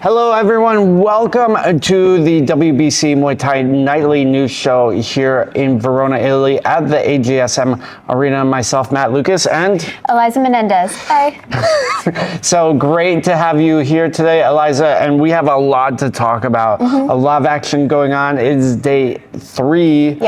Hello everyone, welcome to the WBC Muay Thai Nightly news show here in Verona, Italy at the AGSM Arena. Myself, Matt Lucas, and Eliza Menendez. Hi. So great to have you here today, Eliza, and we have a lot to talk about. A lot of action going on. It's day 3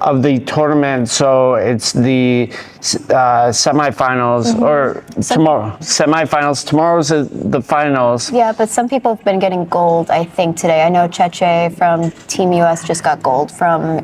of the tournament, so it's the semifinals or tomorrow. Semifinals. Tomorrow's the finals. Yeah, but some people have been getting gold, I think, today. I know Cheche from Team US just got gold from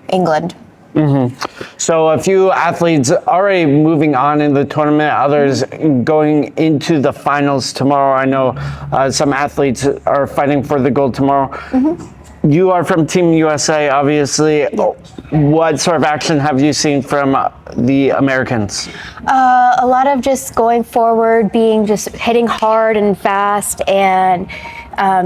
England. So a few athletes already moving on in the tournament, others going into the finals tomorrow. I know some athletes are fighting for the gold tomorrow. You are from Team USA, obviously. What sort of action have you seen from the Americans? A lot of just going forward, just hitting hard and fast, and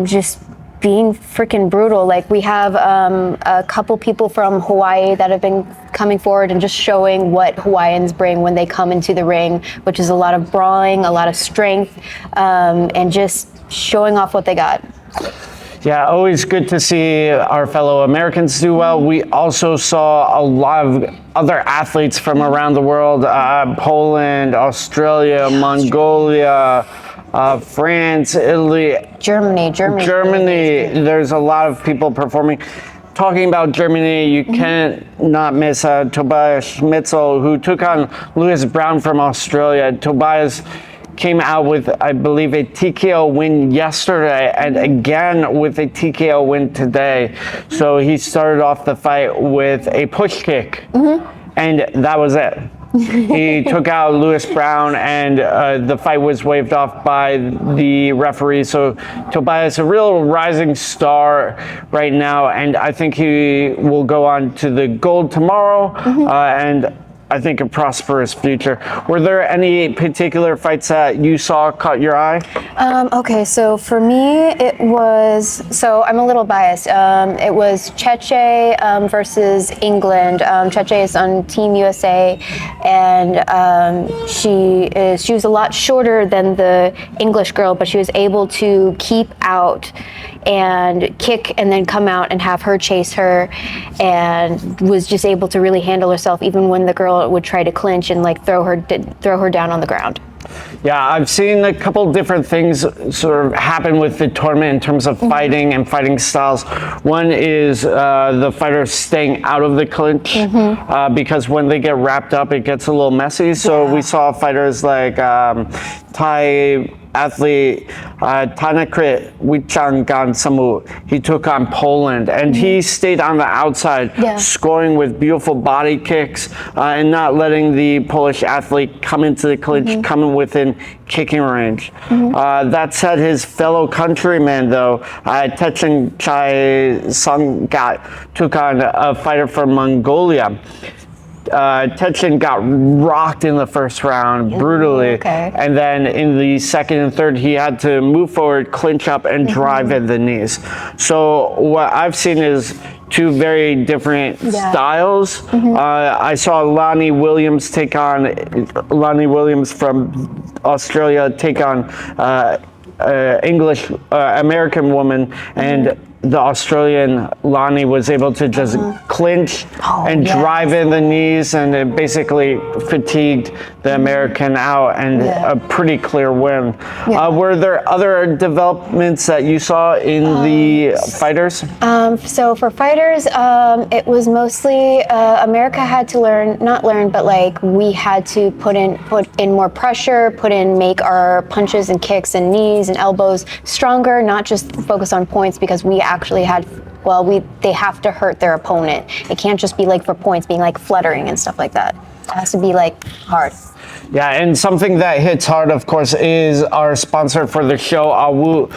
just being freaking brutal. Like, we have a couple people from Hawaii that have been coming forward and just showing what Hawaiians bring when they come into the ring, which is a lot of brawling, a lot of strength, and just showing off what they got. Yeah, always good to see our fellow Americans do well. We also saw a lot of other athletes from around the world, Poland, Australia, Mongolia, France, Italy. Germany. There's a lot of people performing. Talking about Germany, you can't not miss Tobias Schmitzel, who took on Lewis Brown from Australia. Tobias came out with, I believe, a TKO win yesterday and again with a TKO win today. So he started off the fight with a push kick, and that was it. He took out Lewis Brown, and the fight was waved off by the referee. So Tobias, a real rising star right now, and I think he will go on to the gold tomorrow, and I think a prosperous future. Were there any particular fights that you saw caught your eye? Okay, so for me, it was, so I'm a little biased. It was Cheche versus England. Cheche is on Team USA, and she was a lot shorter than the English girl, but she was able to keep out and kick and then come out and have her chase her, and was just able to really handle herself even when the girl would try to clinch and like throw her down on the ground. Yeah, I've seen a couple different things sort of happen with the tournament in terms of fighting and fighting styles. One is the fighters staying out of the clinch because when they get wrapped up, it gets a little messy. So we saw fighters like Thai athlete Tanakrit Wichangan Samu. He took on Poland, and he stayed on the outside, scoring with beautiful body kicks and not letting the Polish athlete come into the clinch, coming within kicking range. That said, his fellow countryman, though, Techin Chai Sanggat, took on a fighter from Mongolia. Techin got rocked in the first round brutally, and then in the second and third he had to move forward, clinch up, and drive at the knees. So what I've seen is two very different styles. I saw Lonnie Williams from Australia take on English American woman, and the Australian Lonnie was able to just clinch and drive in the knees, and it basically fatigued the American out, and a pretty clear win. Were there other developments that you saw in the fighters? So for fighters, it was mostly America had to we had to put in more pressure, make our punches and kicks and knees and elbows stronger, not just focus on points, because we actually had, they have to hurt their opponent. It can't just be like for points, being like fluttering and stuff like that. It has to be like hard. Yeah, and something that hits hard, of course, is our sponsor for the show, Arwut.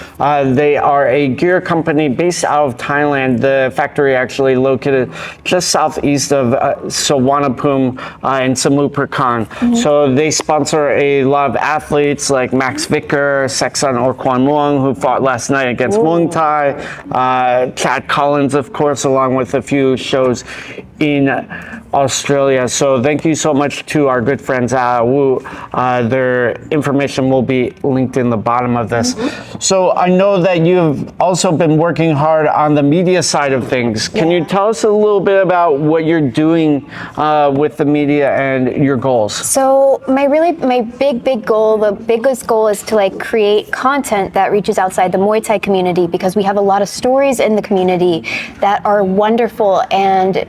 They are a gear company based out of Thailand. The factory actually located just southeast of Suvarnabhumi in Samut Prakan. So they sponsor a lot of athletes like Max Vicker, Seksan Orkwan Muang, who fought last night against Muay Thai, Chad Collins, of course, along with a few shows in Australia. So thank you so much to our good friends at Arwut. Their information will be linked in the bottom of this. So I know that you've also been working hard on the media side of things. Can you tell us a little bit about what you're doing with the media and your goals? So my big goal, the biggest goal is to like create content that reaches outside the Muay Thai community, because we have a lot of stories in the community that are wonderful, and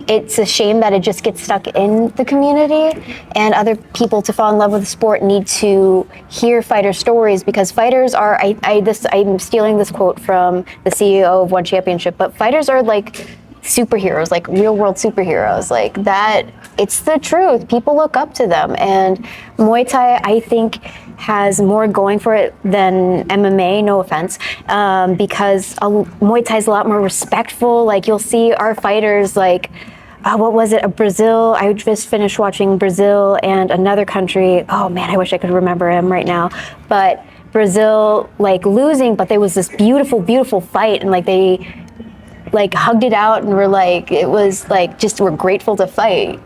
it's a shame that it just gets stuck in the community, and other people to fall in love with the sport need to hear fighter stories, because fighters are, I'm stealing this quote from the CEO of One Championship, but fighters are like superheroes, like real world superheroes, like that. It's the truth. People look up to them, and Muay Thai, I think, has more going for it than MMA, no offense, because Muay Thai is a lot more respectful. Like you'll see our fighters like, what was it? Brazil. I just finished watching Brazil and another country. Oh man, I wish I could remember him right now. But Brazil, like losing, but there was this beautiful, beautiful fight, and like they like hugged it out and were like, it was like just we're grateful to fight.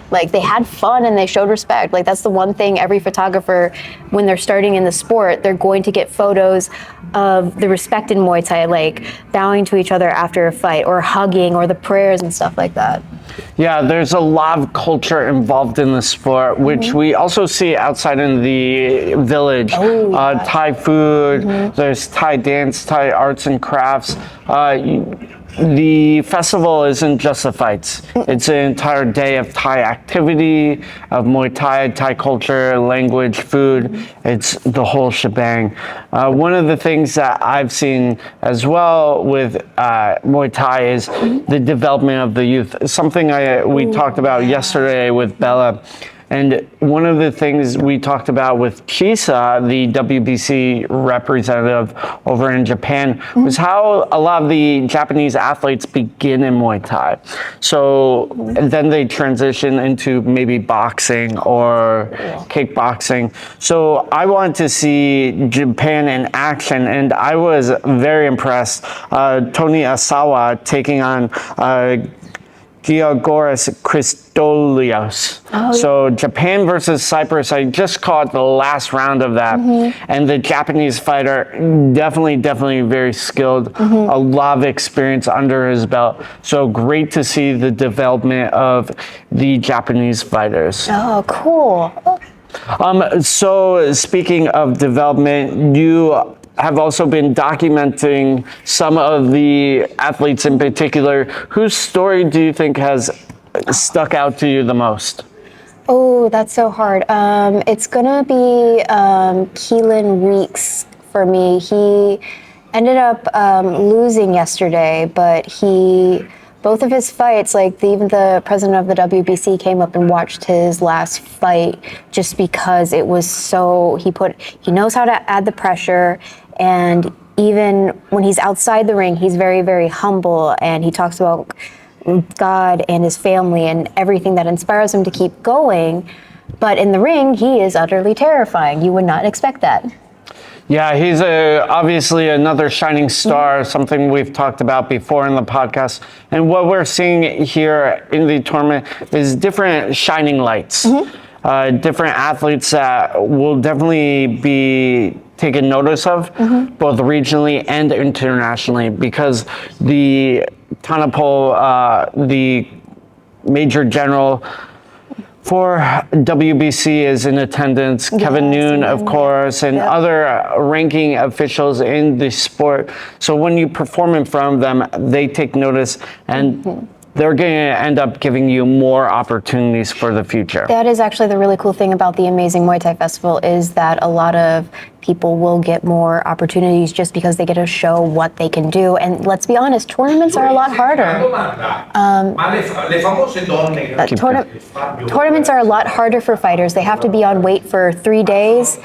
Like they had fun and they showed respect. Like that's the one thing every photographer, when they're starting in the sport, they're going to get photos of the respect in Muay Thai, like bowing to each other after a fight, or hugging, or the prayers and stuff like that. Yeah, there's a lot of culture involved in the sport, which we also see outside in the village. Thai food, there's Thai dance, Thai arts and crafts. The festival isn't just the fights. It's an entire day of Thai activity, of Muay Thai, Thai culture, language, food. It's the whole shebang. One of the things that I've seen as well with Muay Thai is the development of the youth. Something we talked about yesterday with Bella. And one of the things we talked about with Chisa, the WBC representative over in Japan, was how a lot of the Japanese athletes begin in Muay Thai. So then they transition into maybe boxing or kickboxing. So I wanted to see Japan in action, and I was very impressed. Tony Asawa taking on Georgos Christolios. So Japan versus Cyprus, I just caught the last round of that. And the Japanese fighter, definitely very skilled, a lot of experience under his belt. So great to see the development of the Japanese fighters. Oh, cool. So speaking of development, you have also been documenting some of the athletes in particular. Whose story do you think has stuck out to you the most? Oh, that's so hard. It's gonna be Keelan Weeks for me. He ended up losing yesterday, but both of his fights, like even the president of the WBC came up and watched his last fight just because it was so, he knows how to add the pressure, and even when he's outside the ring, he's very, very humble, and he talks about God and his family and everything that inspires him to keep going. But in the ring, he is utterly terrifying. You would not expect that. Yeah, he's obviously another shining star, something we've talked about before in the podcast. And what we're seeing here in the tournament is different shining lights, different athletes that will definitely be taken notice of, both regionally and internationally, because the Tanapol, the Major General for WBC is in attendance, Kevin Noon, of course, and other ranking officials in the sport. So when you perform in front of them, they take notice, and they're going to end up giving you more opportunities for the future. That is actually the really cool thing about the Amazing Muay Thai Festival, is that a lot of people will get more opportunities just because they get to show what they can do. And let's be honest, tournaments are a lot harder. Tournaments are a lot harder for fighters. They have to be on weight for 3 days,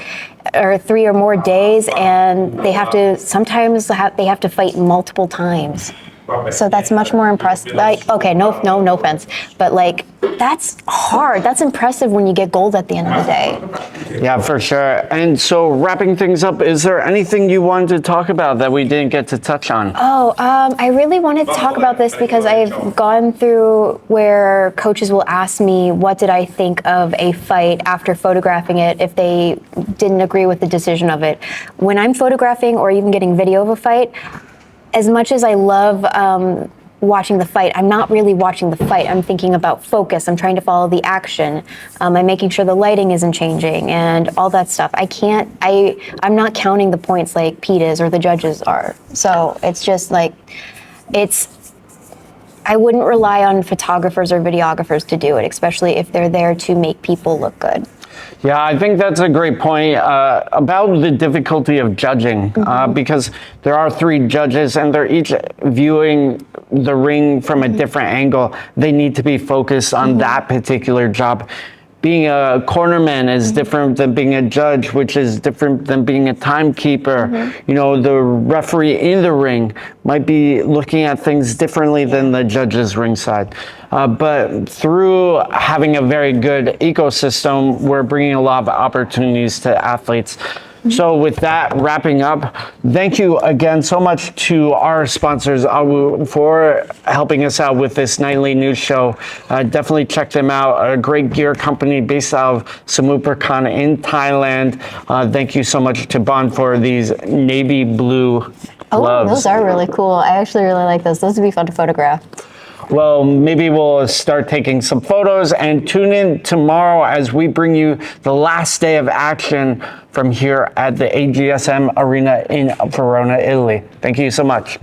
or 3 or more days, and they have to sometimes they have to fight multiple times. So that's much more impressive. Like, okay, no offense, but like that's hard. That's impressive when you get gold at the end of the day. Yeah, for sure. And so wrapping things up, is there anything you wanted to talk about that we didn't get to touch on? Oh, I really wanted to talk about this because I've gone through where coaches will ask me what did I think of a fight after photographing it if they didn't agree with the decision of it. When I'm photographing or even getting video of a fight, as much as I love watching the fight, I'm not really watching the fight. I'm thinking about focus. I'm trying to follow the action. I'm making sure the lighting isn't changing and all that stuff. I'm not counting the points like Pete is or the judges are. So it's just like, I wouldn't rely on photographers or videographers to do it, especially if they're there to make people look good. Yeah, I think that's a great point about the difficulty of judging, because there are 3 judges and they're each viewing the ring from a different angle. They need to be focused on that particular job. Being a cornerman is different than being a judge, which is different than being a timekeeper. You know, the referee in the ring might be looking at things differently than the judges ringside. But through having a very good ecosystem, we're bringing a lot of opportunities to athletes. So with that, wrapping up, thank you again so much to our sponsors, Arwut, for helping us out with this nightly news show. Definitely check them out. A great gear company based out of Samut Prakan in Thailand. Thank you so much to Bond for these navy blue gloves. Oh, those are really cool. I actually really like those. Those would be fun to photograph. Well, maybe we'll start taking some photos and tune in tomorrow as we bring you the last day of action from here at the AGSM Arena in Verona, Italy. Thank you so much.